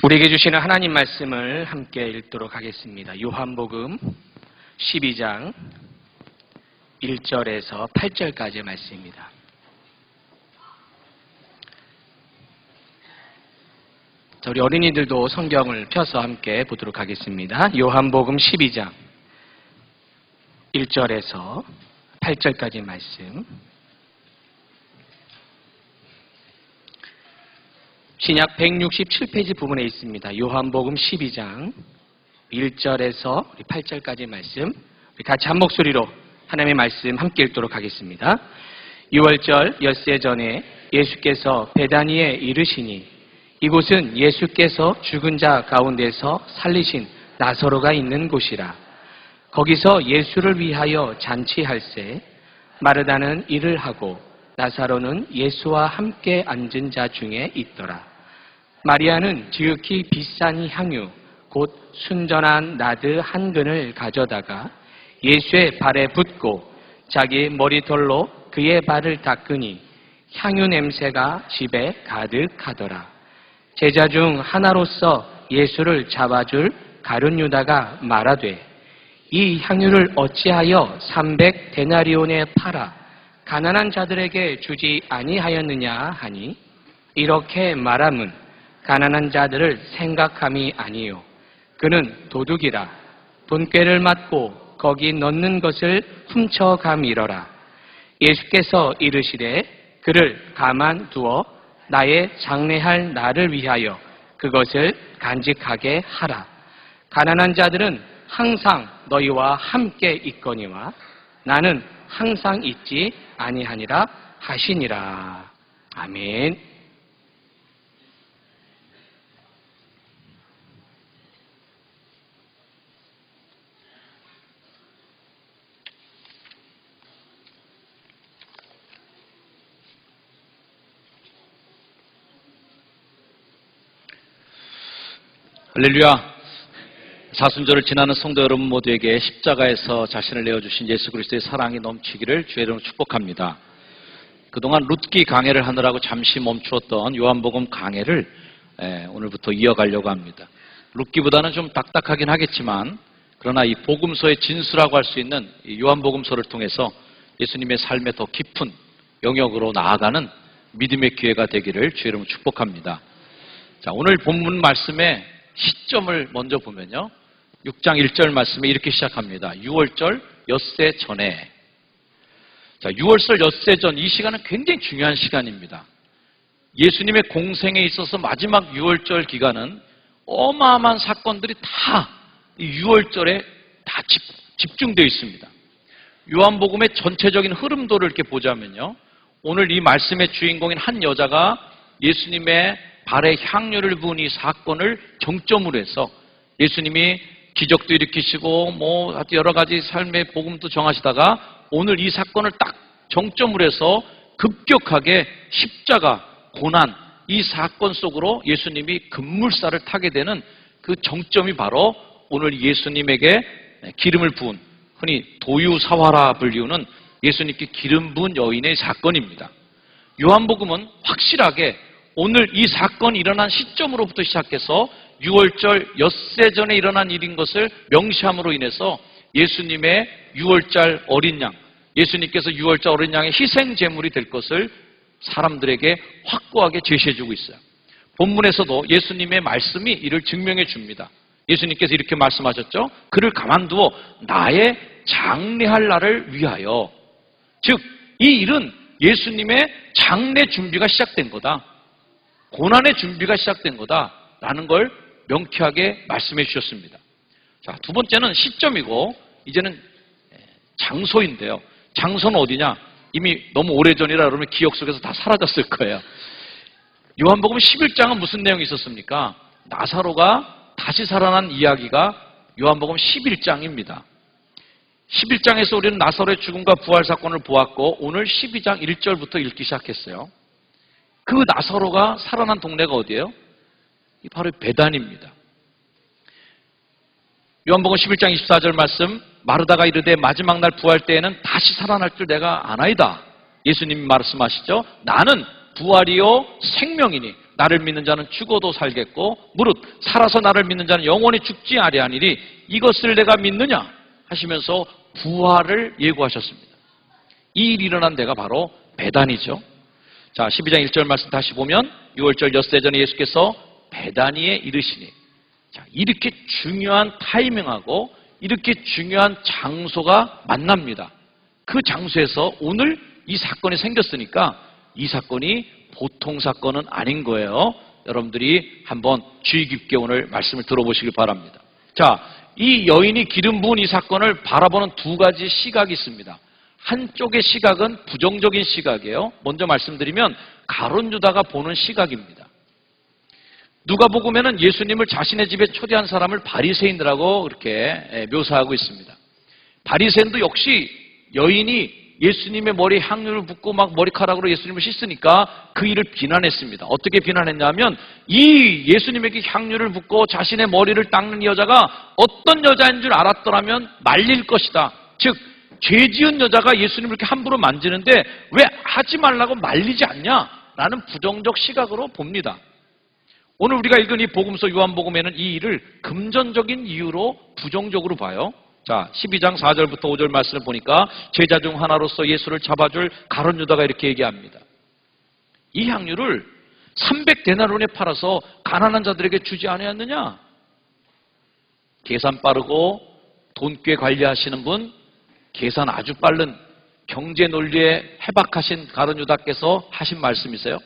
우리에게 주시는 하나님 말씀을 함께 읽도록 하겠습니다. 요한복음 12장 1절에서 8절까지의 말씀입니다. 우리 어린이들도 성경을 펴서 함께 보도록 하겠습니다. 요한복음 12장 1절에서 8절까지 말씀. 신약 167페이지 부분에 있습니다. 요한복음 12장 1절에서 8절까지 말씀. 우리 같이 한 목소리로 하나님의 말씀 함께 읽도록 하겠습니다. 6월절 엿새 전에 예수께서 베다니에 이르시니 이곳은 예수께서 죽은 자 가운데서 살리신 나사로가 있는 곳이라. 거기서 예수를 위하여 잔치할세 마르다는 일을 하고 나사로는 예수와 함께 앉은 자 중에 있더라. 마리아는 지극히 비싼 향유 곧 순전한 나드 한 근을 가져다가 예수의 발에 붓고 자기 머리털로 그의 발을 닦으니 향유 냄새가 집에 가득하더라. 제자 중 하나로서 예수를 잡아줄 가룟 유다가 말하되 이 향유를 어찌하여 300데나리온에 팔아 가난한 자들에게 주지 아니하였느냐 하니 이렇게 말함은 가난한 자들을 생각함이 아니요 그는 도둑이라 돈꾀를 맞고 거기 넣는 것을 훔쳐감이러라. 예수께서 이르시되 그를 가만두어 나의 장례할 날을 위하여 그것을 간직하게 하라. 가난한 자들은 항상 너희와 함께 있거니와 나는 항상 있지 아니하니라 하시니라. 아멘. 할렐루야. 사순절을 지나는 성도 여러분 모두에게 십자가에서 자신을 내어주신 예수 그리스도의 사랑이 넘치기를 주의 이름으로 축복합니다. 그동안 룻기 강해를 하느라고 잠시 멈추었던 요한복음 강해를 오늘부터 이어가려고 합니다. 룻기보다는 좀 딱딱하긴 하겠지만 그러나 이 복음서의 진수라고 할 수 있는 이 요한복음서를 통해서 예수님의 삶의 더 깊은 영역으로 나아가는 믿음의 기회가 되기를 주의 이름으로 축복합니다. 자, 오늘 본문 말씀의 시점을 먼저 보면요. 6장 1절 말씀에 이렇게 시작합니다. 6월절 엿새 전에. 자, 6월절 엿새 전 이 시간은 굉장히 중요한 시간입니다. 예수님의 공생에 있어서 마지막 6월절 기간은 어마어마한 사건들이 다 이 6월절에 다 집중되어 있습니다. 요한복음의 전체적인 흐름도를 이렇게 보자면요. 오늘 이 말씀의 주인공인 한 여자가 예수님의 발에 향유를 부은 이 사건을 정점으로 해서 예수님이 기적도 일으키시고 여러 가지 삶의 복음도 정하시다가 오늘 이 사건을 딱 정점으로 해서 급격하게 십자가, 고난, 이 사건 속으로 예수님이 급물살을 타게 되는 그 정점이 바로 오늘 예수님에게 기름을 부은, 흔히 도유사화라 불리우는 예수님께 기름 부은 여인의 사건입니다. 요한복음은 확실하게 오늘 이 사건이 일어난 시점으로부터 시작해서 6월절 엿새 전에 일어난 일인 것을 명시함으로 인해서 예수님의 6월절 어린 양, 예수님께서 6월절 어린 양의 희생 제물이 될 것을 사람들에게 확고하게 제시해주고 있어요. 본문에서도 예수님의 말씀이 이를 증명해 줍니다. 예수님께서 이렇게 말씀하셨죠. 그를 가만두어 나의 장례할 날을 위하여. 즉, 이 일은 예수님의 장례 준비가 시작된 거다. 고난의 준비가 시작된 거다라는 걸 명쾌하게 말씀해 주셨습니다. 자, 두 번째는 시점이고 이제는 장소인데요. 장소는 어디냐? 이미 너무 오래전이라 여러분 기억 속에서 다 사라졌을 거예요. 요한복음 11장은 무슨 내용이 있었습니까? 나사로가 다시 살아난 이야기가 요한복음 11장입니다. 11장에서 우리는 나사로의 죽음과 부활 사건을 보았고 오늘 12장 1절부터 읽기 시작했어요. 그 나사로가 살아난 동네가 어디예요? 바로 베단입니다. 요한복음 11장 24절 말씀, 마르다가 이르되 마지막 날 부활 때에는 다시 살아날 줄 내가 아나이다. 예수님이 말씀하시죠. 나는 부활이요 생명이니 나를 믿는 자는 죽어도 살겠고 무릇 살아서 나를 믿는 자는 영원히 죽지 아니하니리 이것을 내가 믿느냐 하시면서 부활을 예고하셨습니다. 이 일이 일어난 데가 바로 베다니죠. 자, 12장 1절 말씀 다시 보면 6월절 엿새 전에 예수께서 베다니에 이르시니, 자, 이렇게 중요한 타이밍하고 이렇게 중요한 장소가 만납니다. 그 장소에서 오늘 이 사건이 생겼으니까 이 사건이 보통 사건은 아닌 거예요. 여러분들이 한번 주의 깊게 오늘 말씀을 들어보시길 바랍니다. 자, 이 여인이 기름 부은 이 사건을 바라보는 두 가지 시각이 있습니다. 한쪽의 시각은 부정적인 시각이에요. 먼저 말씀드리면 가룟 유다가 보는 시각입니다. 누가복음에는 예수님을 자신의 집에 초대한 사람을 바리새인이라고 그렇게 묘사하고 있습니다. 바리새인도 역시 여인이 예수님의 머리에 향유를 붓고 막 머리카락으로 예수님을 씻으니까 그 일을 비난했습니다. 어떻게 비난했냐면 이 예수님에게 향유를 붓고 자신의 머리를 닦는 여자가 어떤 여자인 줄 알았더라면 말릴 것이다. 즉 죄 지은 여자가 예수님을 이렇게 함부로 만지는데 왜 하지 말라고 말리지 않냐라는 부정적 시각으로 봅니다. 오늘 우리가 읽은 이 복음서 요한복음에는 이 일을 금전적인 이유로 부정적으로 봐요. 자, 12장 4절부터 5절 말씀을 보니까 제자 중 하나로서 예수를 잡아줄 가룟 유다가 이렇게 얘기합니다. 이 향유를 300데나리온에 팔아서 가난한 자들에게 주지 아니었느냐? 계산 빠르고 돈꽤 관리하시는 분, 계산 아주 빠른 경제 논리에 해박하신 가룟 유다께서 하신 말씀이세요.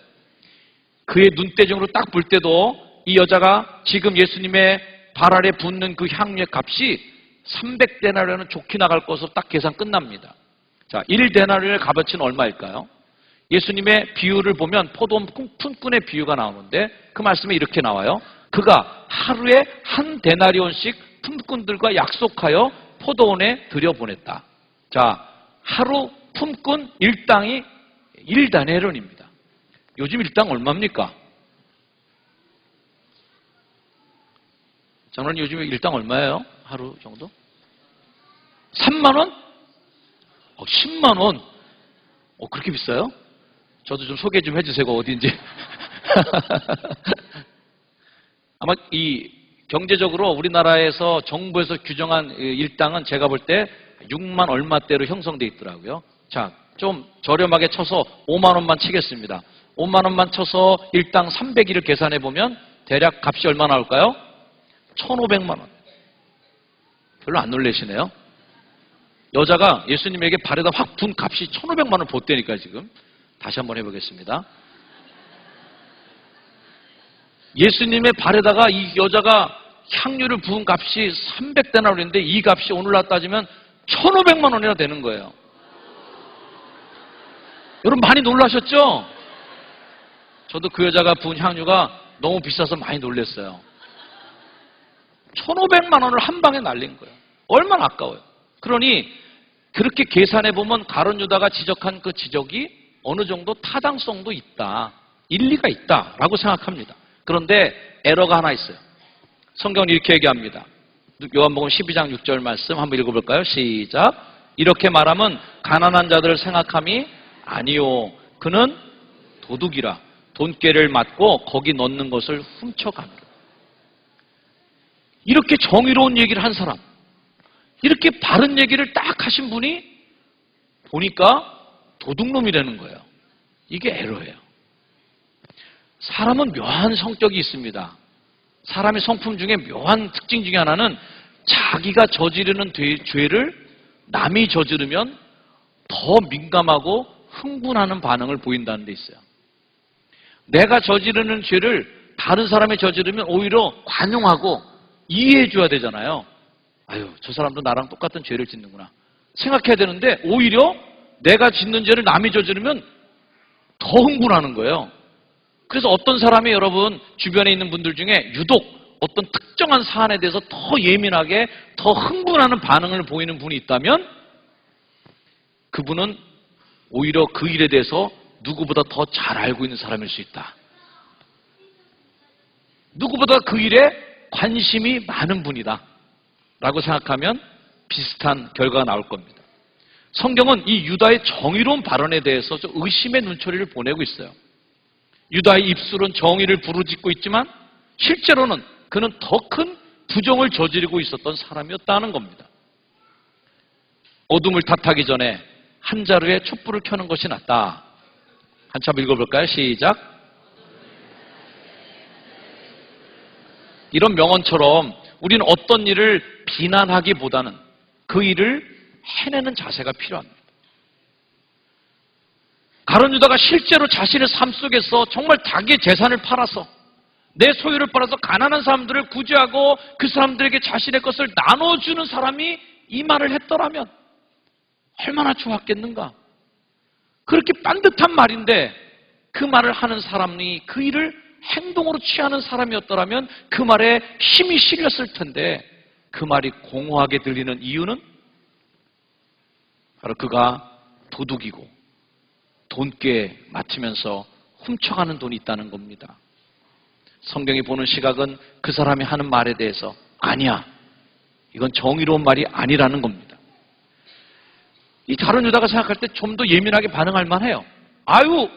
그의 눈대중으로 딱 볼 때도 이 여자가 지금 예수님의 발 아래 붓는 그 향유의 값이 300데나리온은 좋게 나갈 것으로 딱 계산 끝납니다. 자, 1데나리온의 값어치는 얼마일까요? 예수님의 비유를 보면 포도 품꾼의 비유가 나오는데 그 말씀에 이렇게 나와요. 그가 하루에 한 데나리온씩 품꾼들과 약속하여 포도원에 들여보냈다. 자, 하루 품꾼 일당이 1데나리온입니다. 요즘 일당 얼마입니까? 저는 요즘 일당 얼마예요? 하루 정도? 3만 원? 10만 원? 그렇게 비싸요? 저도 좀 소개 좀 해주세요. 어디인지. 아마 이 경제적으로 우리나라에서 정부에서 규정한 일당은 제가 볼 때 6만 얼마대로 형성돼 있더라고요. 자, 좀 저렴하게 쳐서 5만 원만 치겠습니다. 5만 원만 쳐서 일당 300일을 계산해 보면 대략 값이 얼마 나올까요? 1,500만 원. 별로 안 놀라시네요. 여자가 예수님에게 발에다 확 분 값이 1,500만 원 봇대니까 지금. 다시 한번 해보겠습니다. 예수님의 발에다가 이 여자가 향유를 부은 값이 300데나리온인데 이 값이 오늘날 따지면 1,500만 원이나 되는 거예요. 여러분 많이 놀라셨죠? 저도 그 여자가 부은 향유가 너무 비싸서 많이 놀랐어요. 1,500만 원을 한 방에 날린 거예요. 얼마나 아까워요. 그러니 그렇게 계산해 보면 가룟 유다가 지적한 그 지적이 어느 정도 타당성도 있다, 일리가 있다라고 생각합니다. 그런데 에러가 하나 있어요. 성경은 이렇게 얘기합니다. 요한복음 12장 6절 말씀 한번 읽어볼까요? 시작. 이렇게 말하면 가난한 자들을 생각함이 아니요, 그는 도둑이라 돈꾀를 맞고 거기 넣는 것을 훔쳐갑니다. 이렇게 정의로운 얘기를 한 사람, 이렇게 바른 얘기를 딱 하신 분이 보니까 도둑놈이라는 거예요. 이게 에러예요. 사람은 묘한 성격이 있습니다. 사람의 성품 중에 묘한 특징 중에 하나는 자기가 저지르는 죄를 남이 저지르면 더 민감하고 흥분하는 반응을 보인다는 데 있어요. 내가 저지르는 죄를 다른 사람이 저지르면 오히려 관용하고 이해해 줘야 되잖아요. 아유, 저 사람도 나랑 똑같은 죄를 짓는구나 생각해야 되는데 오히려 내가 짓는 죄를 남이 저지르면 더 흥분하는 거예요. 그래서 어떤 사람이 여러분 주변에 있는 분들 중에 유독 어떤 특정한 사안에 대해서 더 예민하게 더 흥분하는 반응을 보이는 분이 있다면 그분은 오히려 그 일에 대해서 누구보다 더 잘 알고 있는 사람일 수 있다. 누구보다 그 일에 관심이 많은 분이다 라고 생각하면 비슷한 결과가 나올 겁니다. 성경은 이 유다의 정의로운 발언에 대해서 좀 의심의 눈초리를 보내고 있어요. 유다의 입술은 정의를 부르짖고 있지만 실제로는 그는 더 큰 부정을 저지르고 있었던 사람이었다는 겁니다. 어둠을 탓하기 전에 한 자루에 촛불을 켜는 것이 낫다. 한참 읽어볼까요? 시작. 이런 명언처럼 우리는 어떤 일을 비난하기보다는 그 일을 해내는 자세가 필요합니다. 가룟 유다가 실제로 자신의 삶 속에서 정말 자기의 재산을 팔아서 내 소유를 팔아서 가난한 사람들을 구제하고 그 사람들에게 자신의 것을 나눠주는 사람이 이 말을 했더라면 얼마나 좋았겠는가. 그렇게 반듯한 말인데 그 말을 하는 사람이 그 일을 행동으로 취하는 사람이었더라면 그 말에 힘이 실렸을 텐데 그 말이 공허하게 들리는 이유는 바로 그가 도둑이고 돈꾀에 맡으면서 훔쳐가는 돈이 있다는 겁니다. 성경이 보는 시각은 그 사람이 하는 말에 대해서 아니야, 이건 정의로운 말이 아니라는 겁니다. 이 다른 유다가 생각할 때 좀 더 예민하게 반응할 만해요. 아유,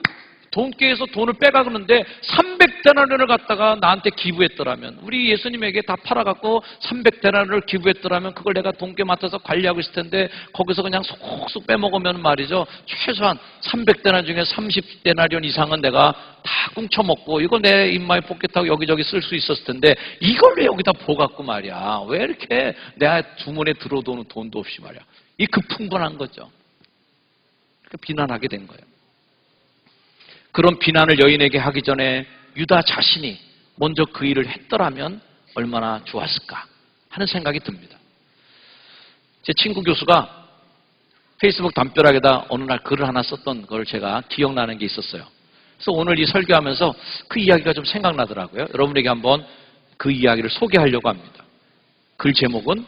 돈꾀에서 돈을 빼가는데 300데나리온을 갖다가 나한테 기부했더라면, 우리 예수님에게 다 팔아갖고 300데나리온을 기부했더라면 그걸 내가 돈꾀 맡아서 관리하고 있을 텐데 거기서 그냥 쏙쏙 빼먹으면 말이죠, 최소한 300데나리온 중에 30데나리온 이상은 내가 다 꿍쳐먹고 이거 내 입마에 포켓하고 여기저기 쓸 수 있었을 텐데 이걸 왜 여기다 보갖고 말이야, 왜 이렇게 내가 주머니에 들어오는 돈도 없이 말이야. 이 급풍분한 거죠. 비난하게 된 거예요. 그런 비난을 여인에게 하기 전에 유다 자신이 먼저 그 일을 했더라면 얼마나 좋았을까 하는 생각이 듭니다. 제 친구 교수가 페이스북 담벼락에다 어느 날 글을 하나 썼던 걸 제가 기억나는 게 있었어요. 그래서 오늘 이 설교하면서 그 이야기가 좀 생각나더라고요. 여러분에게 한번 그 이야기를 소개하려고 합니다. 글 제목은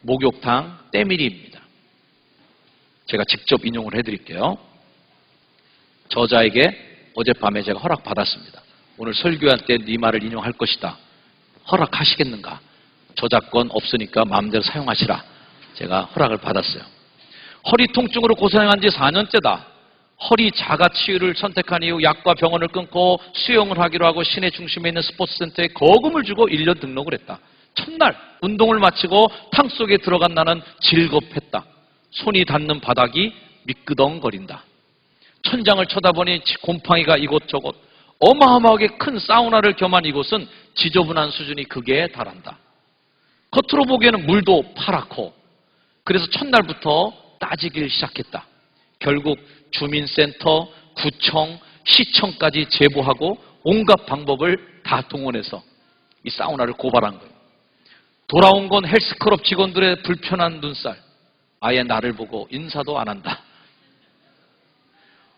목욕탕 때밀이입니다. 제가 직접 인용을 해드릴게요. 저자에게 어젯밤에 제가 허락받았습니다. 오늘 설교할 때 네 말을 인용할 것이다. 허락하시겠는가? 저작권 없으니까 마음대로 사용하시라. 제가 허락을 받았어요. 허리 통증으로 고생한 지 4년째다. 허리 자가치유를 선택한 이후 약과 병원을 끊고 수영을 하기로 하고 시내 중심에 있는 스포츠센터에 거금을 주고 1년 등록을 했다. 첫날 운동을 마치고 탕 속에 들어간 나는 질겁했다. 손이 닿는 바닥이 미끄덩거린다. 천장을 쳐다보니 곰팡이가 이곳저곳. 어마어마하게 큰 사우나를 겸한 이곳은 지저분한 수준이 극에 달한다. 겉으로 보기에는 물도 파랗고, 그래서 첫날부터 따지기 시작했다. 결국 주민센터, 구청, 시청까지 제보하고 온갖 방법을 다 동원해서 이 사우나를 고발한 거예요. 돌아온 건 헬스클럽 직원들의 불편한 눈살. 아예 나를 보고 인사도 안 한다.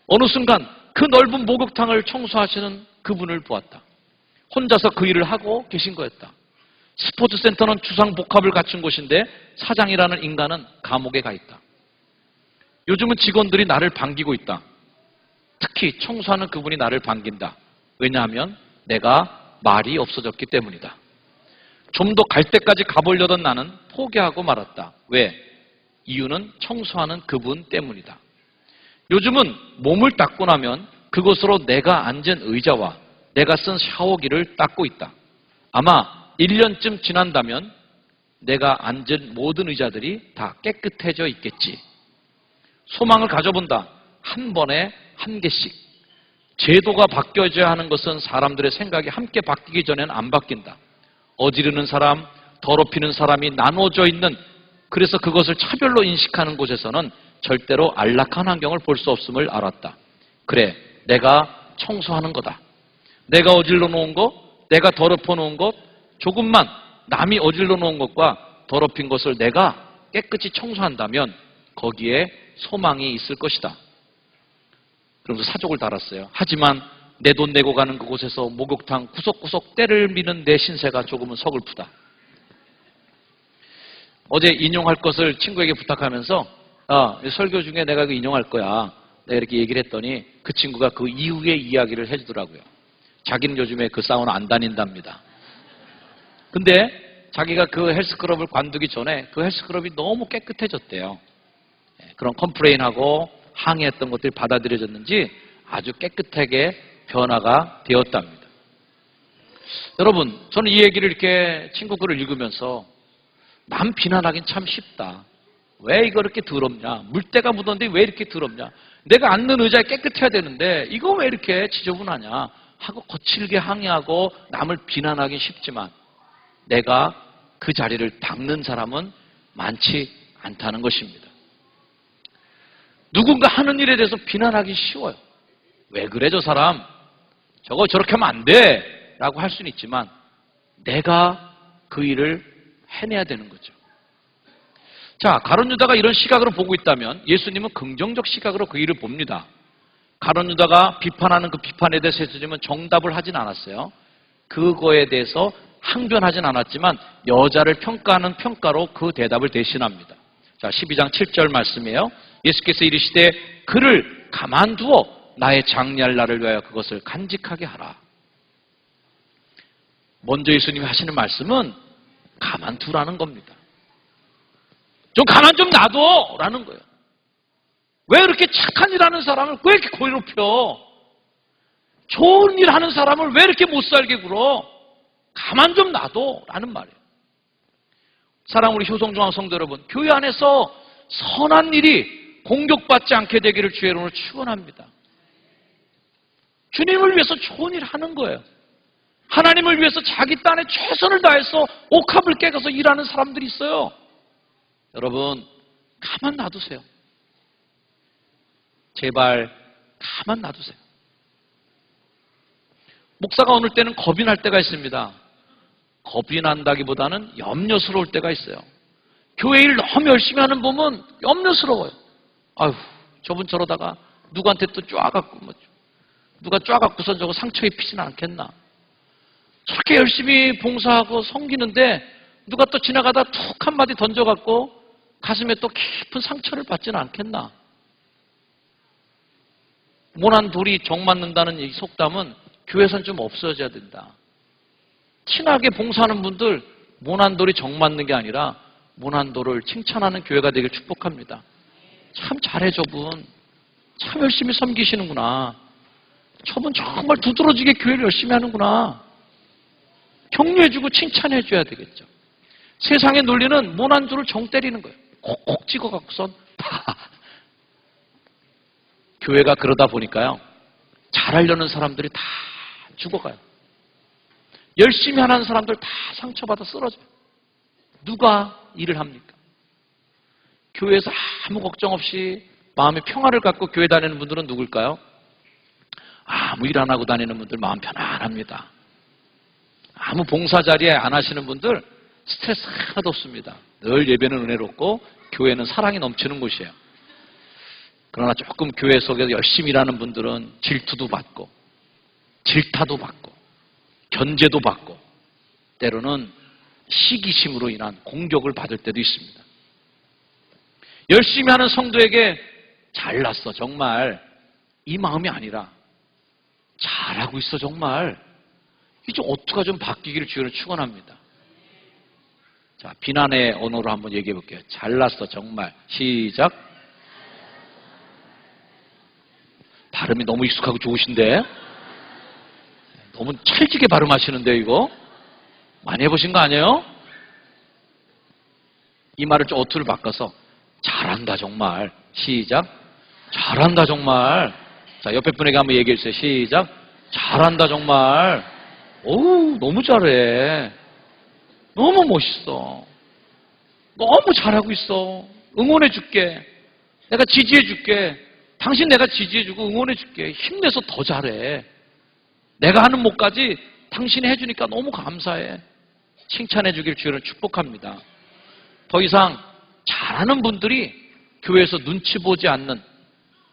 어느 순간 그 넓은 목욕탕을 청소하시는 그분을 보았다. 혼자서 그 일을 하고 계신 거였다. 스포츠센터는 주상복합을 갖춘 곳인데 사장이라는 인간은 감옥에 가 있다. 요즘은 직원들이 나를 반기고 있다. 특히 청소하는 그분이 나를 반긴다. 왜냐하면 내가 말이 없어졌기 때문이다. 좀 더 갈 때까지 가보려던 나는 포기하고 말았다. 왜? 이유는 청소하는 그분 때문이다. 요즘은 몸을 닦고 나면 그곳으로 내가 앉은 의자와 내가 쓴 샤워기를 닦고 있다. 아마 1년쯤 지난다면 내가 앉은 모든 의자들이 다 깨끗해져 있겠지. 소망을 가져본다. 한 번에 한 개씩. 제도가 바뀌어져야 하는 것은 사람들의 생각이 함께 바뀌기 전에는 안 바뀐다. 어지르는 사람, 더럽히는 사람이 나눠져 있는, 그래서 그것을 차별로 인식하는 곳에서는 절대로 안락한 환경을 볼 수 없음을 알았다. 그래, 내가 청소하는 거다. 내가 어질러 놓은 것, 내가 더럽혀 놓은 것, 조금만 남이 어질러 놓은 것과 더럽힌 것을 내가 깨끗이 청소한다면 거기에 소망이 있을 것이다. 그러면서 사족을 달았어요. 하지만 내 돈 내고 가는 그곳에서 목욕탕 구석구석 때를 미는 내 신세가 조금은 서글프다. 어제 인용할 것을 친구에게 부탁하면서 설교 중에 내가 그 인용할 거야. 내가 이렇게 얘기를 했더니 그 친구가 그 이후의 이야기를 해주더라고요. 자기는 요즘에 그 사우나 안 다닌답니다. 근데 자기가 그 헬스클럽을 관두기 전에 그 헬스클럽이 너무 깨끗해졌대요. 그런 컴플레인하고 항의했던 것들이 받아들여졌는지 아주 깨끗하게 변화가 되었답니다. 여러분, 저는 이 얘기를 이렇게 친구 글을 읽으면서 남 비난하긴 참 쉽다. 왜 이거 이렇게 더럽냐? 물때가 묻었는데 왜 이렇게 더럽냐? 내가 앉는 의자에 깨끗해야 되는데 이거 왜 이렇게 지저분하냐? 하고 거칠게 항의하고 남을 비난하긴 쉽지만 내가 그 자리를 닦는 사람은 많지 않다는 것입니다. 누군가 하는 일에 대해서 비난하기 쉬워요. 왜 그래 저 사람? 저거 저렇게 하면 안 돼! 라고 할 수는 있지만 내가 그 일을 해내야 되는 거죠. 자, 가룟 유다가 이런 시각으로 보고 있다면 예수님은 긍정적 시각으로 그 일을 봅니다. 가룟 유다가 비판하는 그 비판에 대해서 예수님은 정답을 하진 않았어요. 그거에 대해서 항변하진 않았지만 여자를 평가하는 평가로 그 대답을 대신합니다. 자, 12장 7절 말씀이에요. 예수께서 이르시되 그를 가만두어 나의 장래할 날을 위하여 그것을 간직하게 하라. 먼저 예수님이 하시는 말씀은 가만두라는 겁니다. 좀 가만 좀 놔둬! 라는 거예요. 왜 이렇게 착한 일 하는 사람을 왜 이렇게 괴롭혀? 좋은 일 하는 사람을 왜 이렇게 못 살게 굴어? 가만 좀 놔둬! 라는 말이에요. 사랑 우리 효성중앙 성도 여러분, 교회 안에서 선한 일이 공격받지 않게 되기를 주의 이름으로 축원합니다. 주님을 위해서 좋은 일 하는 거예요. 하나님을 위해서 자기 딴에 최선을 다해서 옥합을 깨가서 일하는 사람들이 있어요. 여러분, 가만 놔두세요. 제발 가만 놔두세요. 목사가 어느 때는 겁이 날 때가 있습니다. 겁이 난다기보다는 염려스러울 때가 있어요. 교회 일 너무 열심히 하는 보면 염려스러워요. 아휴, 저분 저러다가 누구한테 또 쫙갖고 누가 쫙갖고선 저거 상처 입히진 않겠나. 저렇게 열심히 봉사하고 섬기는데 누가 또 지나가다 툭 한마디 던져갖고 가슴에 또 깊은 상처를 받지는 않겠나. 모난 돌이 정 맞는다는 이 속담은 교회에선 좀 없어져야 된다. 친하게 봉사하는 분들 모난 돌이 정 맞는 게 아니라 모난 돌을 칭찬하는 교회가 되길 축복합니다. 참 잘해 저분. 참 열심히 섬기시는구나. 저분 정말 두드러지게 교회를 열심히 하는구나. 격려해주고 칭찬해줘야 되겠죠. 세상의 논리는 모난 돌을 정 때리는 거예요. 콕콕 찍어갖고선 다. 교회가 그러다 보니까요. 잘하려는 사람들이 다 죽어가요. 열심히 하는 사람들 다 상처받아 쓰러져요. 누가 일을 합니까? 교회에서 아무 걱정 없이 마음의 평화를 갖고 교회 다니는 분들은 누굴까요? 아무 일 안 하고 다니는 분들 마음 편안합니다. 아무 봉사 자리에 안 하시는 분들 스트레스 하나도 없습니다. 늘 예배는 은혜롭고 교회는 사랑이 넘치는 곳이에요. 그러나 조금 교회 속에서 열심히 일하는 분들은 질투도 받고 질타도 받고 견제도 받고 때로는 시기심으로 인한 공격을 받을 때도 있습니다. 열심히 하는 성도에게 잘났어 정말 이 마음이 아니라 잘하고 있어 정말 이 좀 어투가 좀 바뀌기를 주의로 축원합니다. 자, 비난의 언어로 한번 얘기해 볼게요. 잘났어 정말. 시작. 발음이 너무 익숙하고 좋으신데 너무 찰지게 발음하시는데 이거 많이 해보신 거 아니에요? 이 말을 좀 어투를 바꿔서 잘한다 정말. 시작. 잘한다 정말. 자, 옆에 분에게 한번 얘기해 주세요. 시작. 잘한다 정말. 어우, 너무 잘해. 너무 멋있어. 너무 잘하고 있어. 응원해 줄게. 내가 지지해 줄게. 당신 내가 지지해 주고 응원해 줄게. 힘내서 더 잘해. 내가 하는 몫까지 당신이 해주니까 너무 감사해. 칭찬해 주길 주여는 축복합니다. 더 이상 잘하는 분들이 교회에서 눈치 보지 않는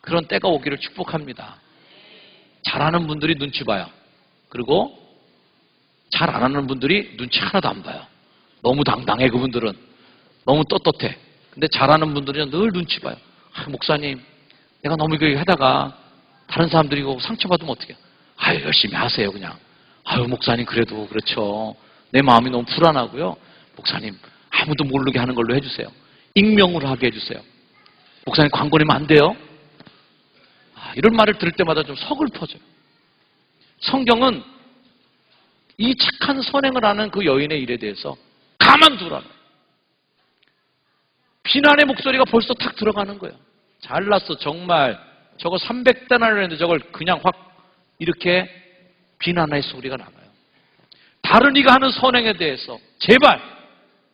그런 때가 오기를 축복합니다. 잘하는 분들이 눈치 봐요. 그리고 잘 안 하는 분들이 눈치 하나도 안 봐요. 너무 당당해 그분들은. 너무 떳떳해. 근데 잘하는 분들은 늘 눈치 봐요. 아, 목사님 내가 너무 이거 하다가 다른 사람들이 이거 상처받으면 어떡해. 아유 열심히 하세요 그냥. 아유 목사님 그래도 그렇죠. 내 마음이 너무 불안하고요. 목사님 아무도 모르게 하는 걸로 해주세요. 익명으로 하게 해주세요. 목사님 광고 내면 안 돼요. 이런 말을 들을 때마다 좀 서글퍼져요. 성경은 이 착한 선행을 하는 그 여인의 일에 대해서 가만두라는, 비난의 목소리가 벌써 탁 들어가는 거예요. 잘났어, 정말. 저거 300데나리를 했는데 저걸 그냥 확 이렇게 비난의 소리가 나가요. 다른 이가 하는 선행에 대해서 제발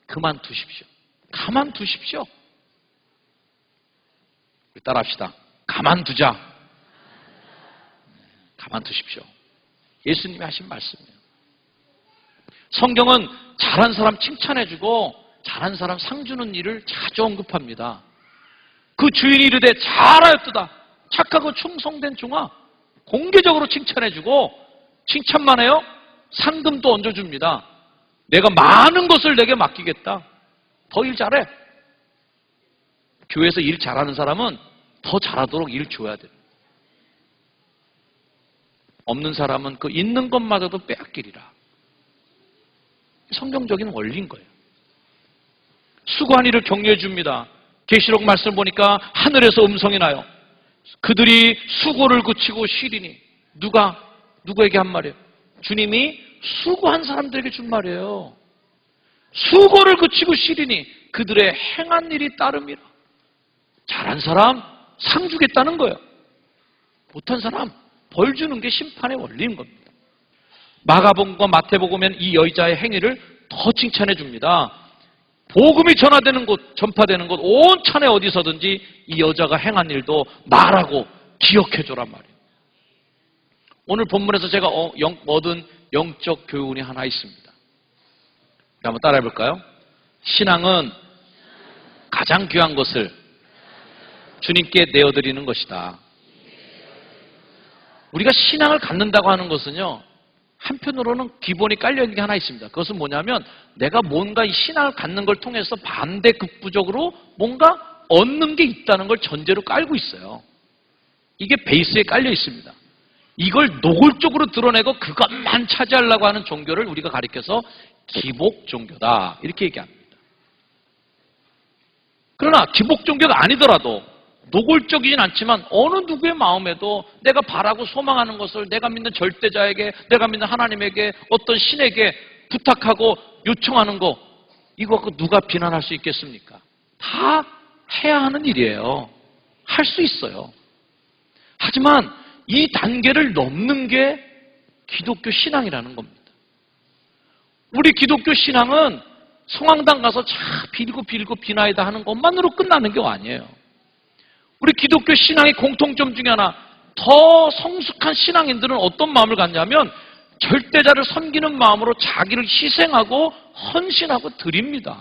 그만두십시오. 가만두십시오. 따라합시다. 가만두자. 가만두십시오. 예수님이 하신 말씀이에요. 성경은 잘한 사람 칭찬해주고 잘한 사람 상 주는 일을 자주 언급합니다. 그 주인이 이르되 잘하였도다. 착하고 충성된 종아. 공개적으로 칭찬해주고, 칭찬만 해요? 상금도 얹어줍니다. 내가 많은 것을 내게 맡기겠다. 더 일 잘해. 교회에서 일 잘하는 사람은 더 잘하도록 일 줘야 돼요. 없는 사람은 그 있는 것마저도 빼앗기리라. 성경적인 원리인 거예요. 수고한 이를 격려해 줍니다. 계시록 말씀 보니까 하늘에서 음성이 나요. 그들이 수고를 그치고 쉬리니. 누구에게 한 말이에요? 주님이 수고한 사람들에게 준 말이에요. 수고를 그치고 쉬리니 그들의 행한 일이 따름이라. 잘한 사람 상 주겠다는 거예요. 못한 사람 벌 주는 게 심판의 원리인 겁니다. 마가복음과 마태복음엔 이 여자의 행위를 더 칭찬해 줍니다. 복음이 전파되는 곳 온 찬에 어디서든지 이 여자가 행한 일도 말하고 기억해 줘란 말이에요. 오늘 본문에서 제가 얻은 영적 교훈이 하나 있습니다. 한번 따라해 볼까요? 신앙은 가장 귀한 것을 주님께 내어드리는 것이다. 우리가 신앙을 갖는다고 하는 것은요, 한편으로는 기본이 깔려있는 게 하나 있습니다. 그것은 뭐냐면 내가 뭔가 이 신앙을 갖는 걸 통해서 반대급부적으로 뭔가 얻는 게 있다는 걸 전제로 깔고 있어요. 이게 베이스에 깔려 있습니다. 이걸 노골적으로 드러내고 그것만 차지하려고 하는 종교를 우리가 가리켜서 기복 종교다 이렇게 얘기합니다. 그러나 기복 종교가 아니더라도 노골적이진 않지만 어느 누구의 마음에도 내가 바라고 소망하는 것을 내가 믿는 절대자에게, 내가 믿는 하나님에게, 어떤 신에게 부탁하고 요청하는 거, 이거 누가 비난할 수 있겠습니까? 다 해야 하는 일이에요. 할 수 있어요. 하지만 이 단계를 넘는 게 기독교 신앙이라는 겁니다. 우리 기독교 신앙은 성황당 가서 빌고 비나이다 하는 것만으로 끝나는 게 아니에요. 우리 기독교 신앙의 공통점 중에 하나, 더 성숙한 신앙인들은 어떤 마음을 갖냐면 절대자를 섬기는 마음으로 자기를 희생하고 헌신하고 드립니다.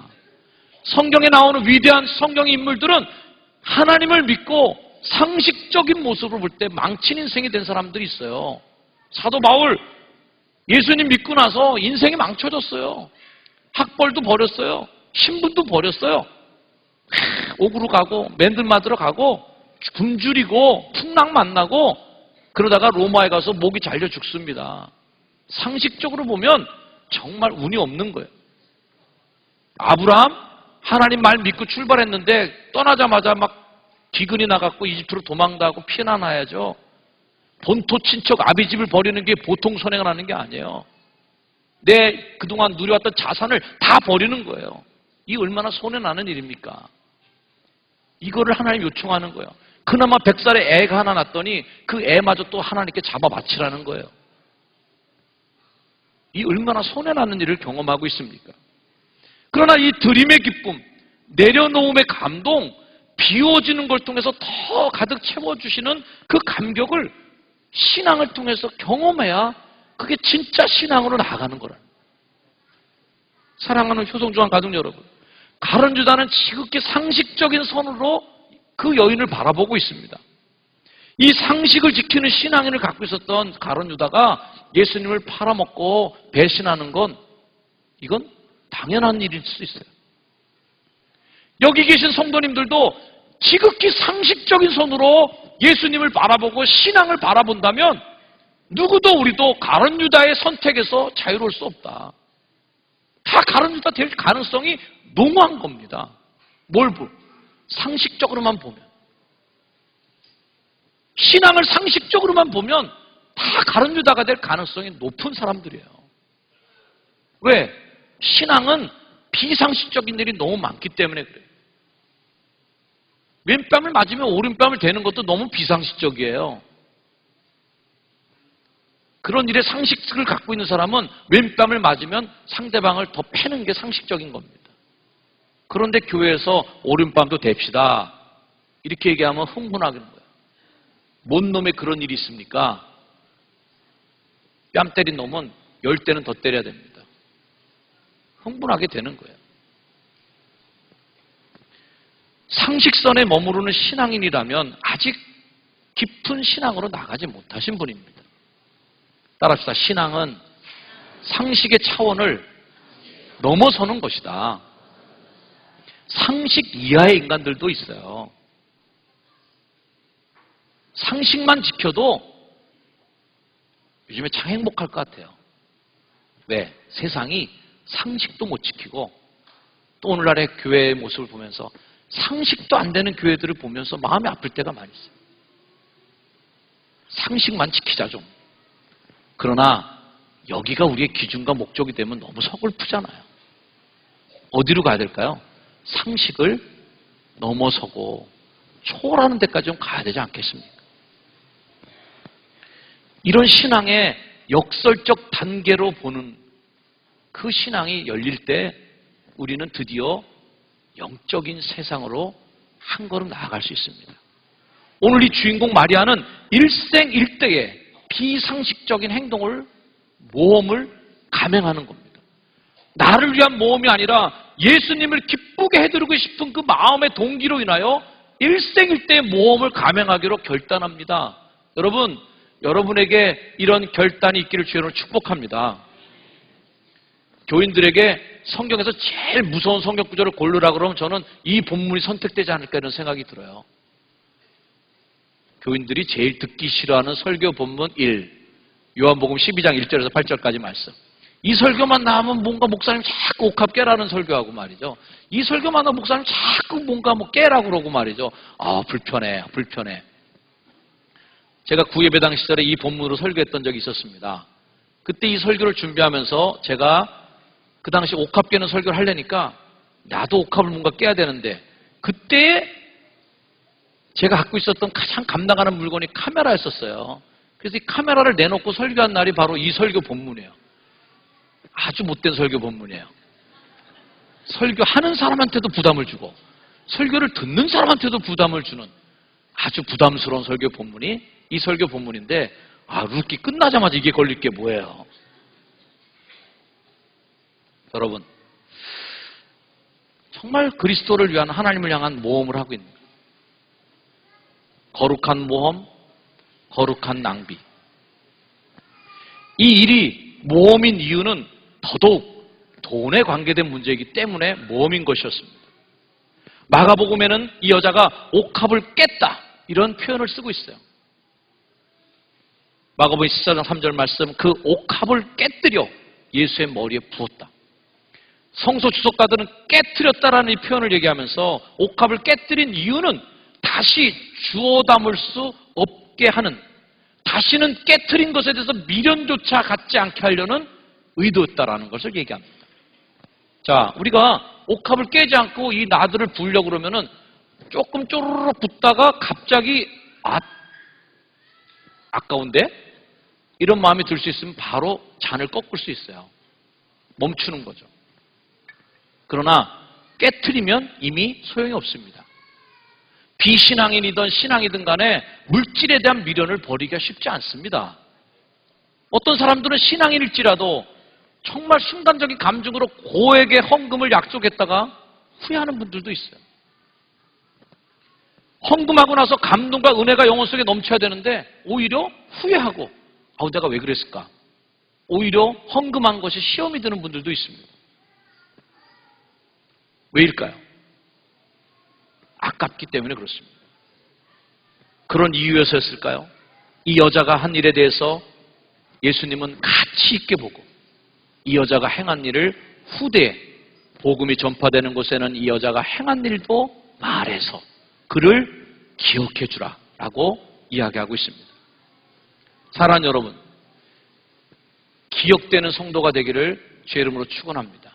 성경에 나오는 위대한 성경의 인물들은 하나님을 믿고 상식적인 모습을 볼 때 망친 인생이 된 사람들이 있어요. 사도 바울, 예수님 믿고 나서 인생이 망쳐졌어요. 학벌도 버렸어요. 신분도 버렸어요. 옥으로 가고 맨들 맞으러 가고 굶주리고 풍랑 만나고 그러다가 로마에 가서 목이 잘려 죽습니다. 상식적으로 보면 정말 운이 없는 거예요. 아브라함 하나님 말 믿고 출발했는데 떠나자마자 막 기근이 나갔고 이집트로 도망가고 피난해야죠. 본토 친척 아비집을 버리는 게 보통 선행을 하는 게 아니에요. 내 그동안 누려왔던 자산을 다 버리는 거예요. 이 얼마나 손해나는 일입니까? 이거를 하나님 요청하는 거예요. 그나마 100살에 애가 하나 낳았더니 그 애마저 또 하나님께 잡아 바치라는 거예요. 이 얼마나 손해나는 일을 경험하고 있습니까? 그러나 이 드림의 기쁨, 내려놓음의 감동, 비워지는 걸 통해서 더 가득 채워주시는 그 감격을 신앙을 통해서 경험해야 그게 진짜 신앙으로 나아가는 거라. 사랑하는 효성중앙 가족 여러분, 가룟 유다는 지극히 상식적인 선으로 그 여인을 바라보고 있습니다. 이 상식을 지키는 신앙인을 갖고 있었던 가룟 유다가 예수님을 팔아먹고 배신하는 건 이건 당연한 일일 수 있어요. 여기 계신 성도님들도 지극히 상식적인 선으로 예수님을 바라보고 신앙을 바라본다면 누구도 우리도 가룟 유다의 선택에서 자유로울 수 없다. 다 가룟 유다 될 가능성이 농후한 겁니다. 상식적으로만 보면. 신앙을 상식적으로만 보면 다 가룟 유다가 될 가능성이 높은 사람들이에요. 왜? 신앙은 비상식적인 일이 너무 많기 때문에 그래요. 왼뺨을 맞으면 오른뺨을 대는 것도 너무 비상식적이에요. 그런 일에 상식을 갖고 있는 사람은 왼뺨을 맞으면 상대방을 더 패는 게 상식적인 겁니다. 그런데 교회에서 오른뺨도 댑시다 이렇게 얘기하면 흥분하는 거예요. 뭔 놈의 그런 일이 있습니까? 뺨 때린 놈은 10대는 더 때려야 됩니다. 흥분하게 되는 거예요. 상식선에 머무르는 신앙인이라면 아직 깊은 신앙으로 나가지 못하신 분입니다. 따라합시다. 신앙은 상식의 차원을 넘어서는 것이다. 상식 이하의 인간들도 있어요. 상식만 지켜도 요즘에 참 행복할 것 같아요. 왜? 세상이 상식도 못 지키고 또 오늘날의 교회의 모습을 보면서 상식도 안 되는 교회들을 보면서 마음이 아플 때가 많이 있어요. 상식만 지키자 좀. 그러나 여기가 우리의 기준과 목적이 되면 너무 서글프잖아요. 어디로 가야 될까요? 상식을 넘어서고 초월하는 데까지 좀 가야 되지 않겠습니까? 이런 신앙의 역설적 단계로 보는 그 신앙이 열릴 때 우리는 드디어 영적인 세상으로 한 걸음 나아갈 수 있습니다. 오늘 이 주인공 마리아는 일생일대의 비상식적인 행동을, 모험을 감행하는 겁니다. 나를 위한 모험이 아니라 예수님을 기쁘게 해드리고 싶은 그 마음의 동기로 인하여 일생일대의 모험을 감행하기로 결단합니다. 여러분, 여러분에게 이런 결단이 있기를 주여로 축복합니다. 교인들에게 성경에서 제일 무서운 성경 구절을 고르라 그러면 저는 이 본문이 선택되지 않을까 이런 생각이 들어요. 교인들이 제일 듣기 싫어하는 설교 본문 1, 요한복음 12장 1절에서 8절까지 말씀. 이 설교만 나오면 뭔가 목사님 자꾸 옥합 깨라는 설교하고 말이죠. 이 설교만 나오면 목사님 자꾸 뭔가 깨라고 그러고 말이죠. 아, 불편해. 제가 구예배당 시절에 이 본문으로 설교했던 적이 있었습니다. 그때 이 설교를 준비하면서 제가 그 당시 옥합 깨는 설교를 하려니까 나도 옥합을 뭔가 깨야 되는데 그때 제가 갖고 있었던 가장 감당하는 물건이 카메라였었어요. 그래서 이 카메라를 내놓고 설교한 날이 바로 이 설교 본문이에요. 아주 못된 설교 본문이에요. 설교하는 사람한테도 부담을 주고 설교를 듣는 사람한테도 부담을 주는 아주 부담스러운 설교 본문이 이 설교 본문인데 룻기 끝나자마자 이게 걸릴 게 뭐예요? 여러분, 정말 그리스도를 위한 하나님을 향한 모험을 하고 있는 거예요. 거룩한 모험, 거룩한 낭비. 이 일이 모험인 이유는 더더욱 돈에 관계된 문제이기 때문에 모험인 것이었습니다. 마가복음에는 이 여자가 옥합을 깼다 이런 표현을 쓰고 있어요. 마가복음 14장 3절 말씀, 그 옥합을 깨뜨려 예수의 머리에 부었다. 성서 주석가들은 깨뜨렸다라는 이 표현을 얘기하면서 옥합을 깨뜨린 이유는 다시 주워 담을 수 없게 하는, 다시는 깨뜨린 것에 대해서 미련조차 갖지 않게 하려는 의도였다라는 것을 얘기합니다. 자, 우리가 옥합을 깨지 않고 이 나들을 부으려고 그러면은 조금 쪼르륵 붓다가 갑자기 아까운데? 이런 마음이 들 수 있으면 바로 잔을 꺾을 수 있어요. 멈추는 거죠. 그러나 깨트리면 이미 소용이 없습니다. 비신앙인이든 신앙이든 간에 물질에 대한 미련을 버리기가 쉽지 않습니다. 어떤 사람들은 신앙인일지라도 정말 순간적인 감정으로 고액의 헌금을 약속했다가 후회하는 분들도 있어요. 헌금하고 나서 감동과 은혜가 영혼 속에 넘쳐야 되는데 오히려 후회하고 내가 왜 그랬을까? 오히려 헌금한 것이 시험이 드는 분들도 있습니다. 왜일까요? 아깝기 때문에 그렇습니다. 그런 이유였을까요? 이 여자가 한 일에 대해서 예수님은 가치 있게 보고 이 여자가 행한 일을 후대에 복음이 전파되는 곳에는 이 여자가 행한 일도 말해서 그를 기억해 주라라고 이야기하고 있습니다. 사랑하는 여러분, 기억되는 성도가 되기를 주의 이름으로 축원합니다.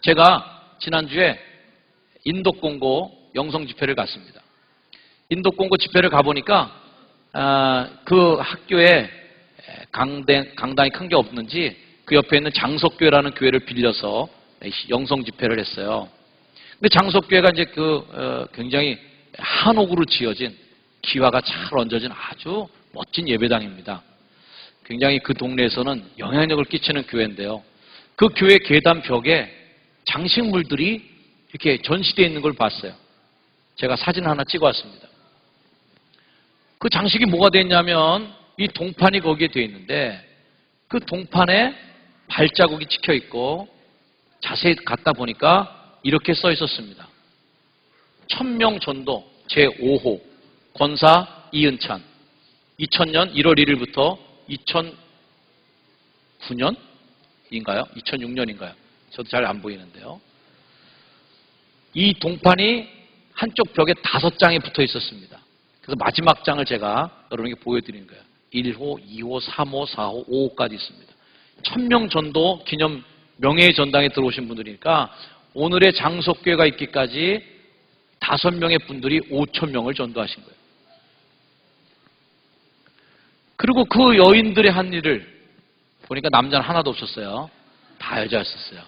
제가 지난주에 인도공고 영성 집회를 갔습니다. 인도공고 집회를 가보니까 그 학교에 강당이 큰 게 없는지 그 옆에 있는 장석교회라는 교회를 빌려서 영성 집회를 했어요. 근데 장석교회가 이제 굉장히 한옥으로 지어진 기와가 잘 얹어진 아주 멋진 예배당입니다. 굉장히 그 동네에서는 영향력을 끼치는 교회인데요. 그 교회 계단 벽에 장식물들이 이렇게 전시되어 있는 걸 봤어요. 제가 사진 하나 찍어 왔습니다. 그 장식이 뭐가 되어 있냐면 이 동판이 거기에 되어 있는데 그 동판에 발자국이 찍혀 있고 자세히 갖다 보니까 이렇게 써 있었습니다. 천명 전도 제5호 권사 이은찬 2000년 1월 1일부터 2009년인가요? 2006년인가요? 저도 잘 안 보이는데요. 이 동판이 한쪽 벽에 5장이 붙어 있었습니다. 그래서 마지막 장을 제가 여러분에게 보여드리는 거예요. 1호, 2호, 3호, 4호, 5호까지 있습니다. 천명 전도 기념 명예의 전당에 들어오신 분들이니까 오늘의 장석교회가 있기까지 5명의 분들이 5,000명을 전도하신 거예요. 그리고 그 여인들의 한 일을 보니까 남자는 하나도 없었어요. 다 여자였었어요.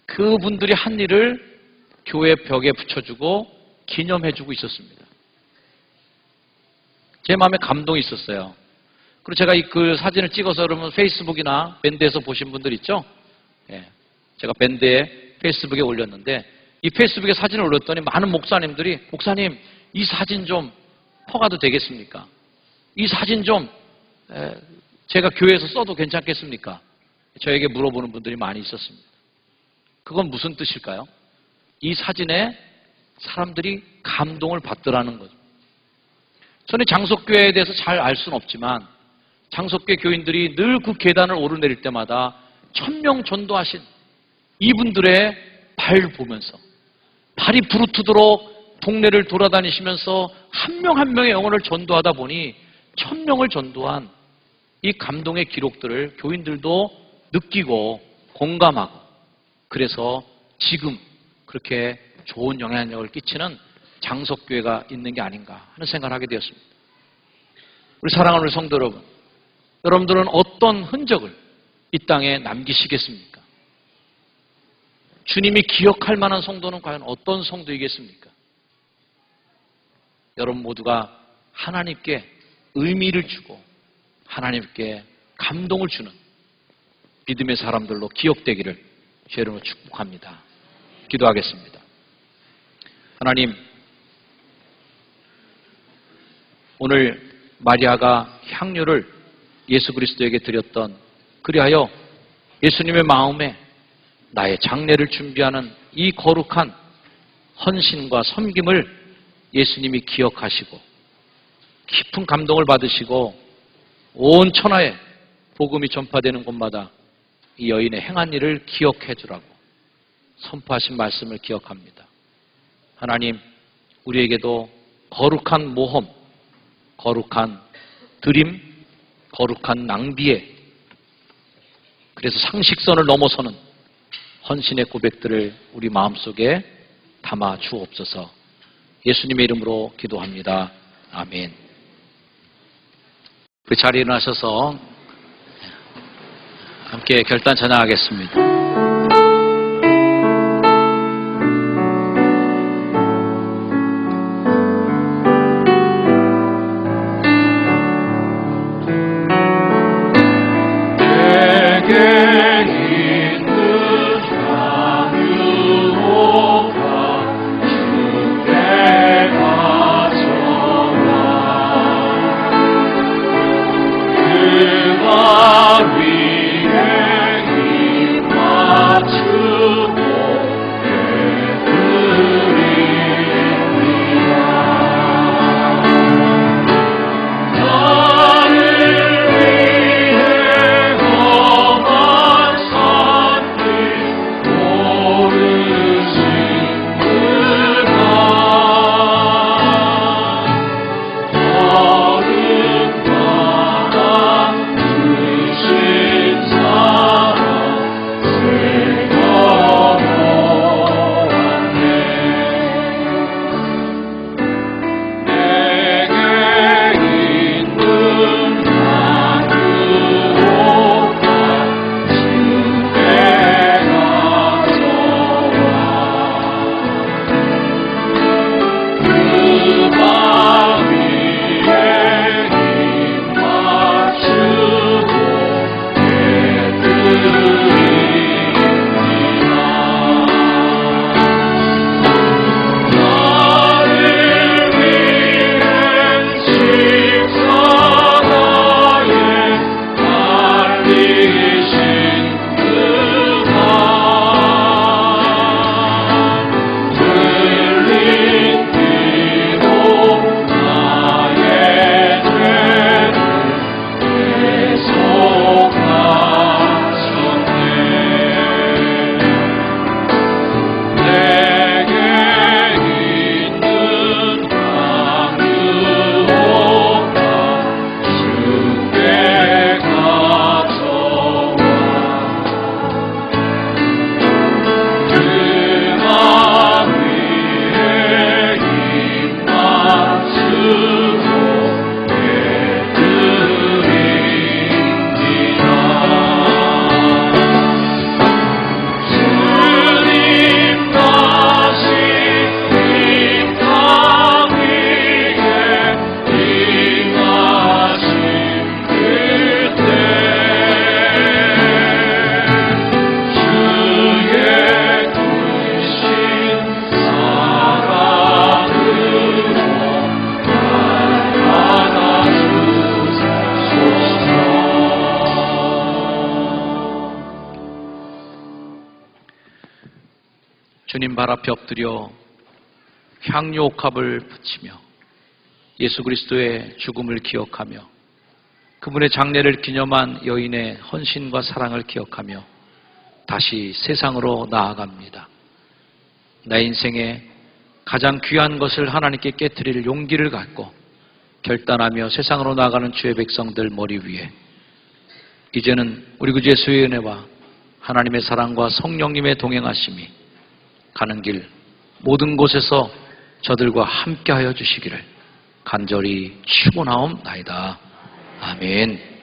그분들이 한 일을 교회 벽에 붙여주고 기념해주고 있었습니다. 제 마음에 감동이 있었어요. 그리고 제가 그 사진을 찍어서 여러분 페이스북이나 밴드에서 보신 분들 있죠? 예, 제가 밴드에 페이스북에 올렸는데 이 페이스북에 사진을 올렸더니 많은 목사님들이 목사님 이 사진 좀 퍼가도 되겠습니까? 이 사진 좀 제가 교회에서 써도 괜찮겠습니까? 저에게 물어보는 분들이 많이 있었습니다. 그건 무슨 뜻일까요? 이 사진에 사람들이 감동을 받더라는 거죠. 저는 장석교회에 대해서 잘 알 수는 없지만 장석교회 교인들이 늘 그 계단을 오르내릴 때마다 1000명 전도하신 이분들의 발 보면서 발이 부르트도록 동네를 돌아다니시면서 한 명 한 명의 영혼을 전도하다 보니 1000명을 전도한 이 감동의 기록들을 교인들도 느끼고 공감하고 그래서 지금 그렇게 좋은 영향력을 끼치는 장석교회가 있는 게 아닌가 하는 생각을 하게 되었습니다. 우리 사랑하는 우리 성도 여러분, 여러분들은 어떤 흔적을 이 땅에 남기시겠습니까? 주님이 기억할 만한 성도는 과연 어떤 성도이겠습니까? 여러분 모두가 하나님께 의미를 주고 하나님께 감동을 주는 믿음의 사람들로 기억되기를 주의 이름으로 축복합니다. 기도하겠습니다. 하나님, 오늘 마리아가 향유를 예수 그리스도에게 드렸던 그리하여 예수님의 마음에 나의 장례를 준비하는 이 거룩한 헌신과 섬김을 예수님이 기억하시고 깊은 감동을 받으시고 온 천하에 복음이 전파되는 곳마다 이 여인의 행한 일을 기억해 주라고 선포하신 말씀을 기억합니다. 하나님, 우리에게도 거룩한 모험, 거룩한 드림, 거룩한 낭비에 그래서 상식선을 넘어서는 헌신의 고백들을 우리 마음속에 담아 주옵소서. 예수님의 이름으로 기도합니다. 아멘. 그 자리에 일어나셔서 함께 결단 찬양하겠습니다. 위에 주님 발 앞에 엎드려 향유 옥합을 붙이며 예수 그리스도의 죽음을 기억하며 그분의 장례를 기념한 여인의 헌신과 사랑을 기억하며 다시 세상으로 나아갑니다. 내 인생에 가장 귀한 것을 하나님께 깨트릴 용기를 갖고 결단하며 세상으로 나아가는 주의 백성들 머리 위에 이제는 우리 구주 예수의 은혜와 하나님의 사랑과 성령님의 동행하심이 가는 길 모든 곳에서 저들과 함께하여 주시기를 간절히 축원하옵나이다. 아멘.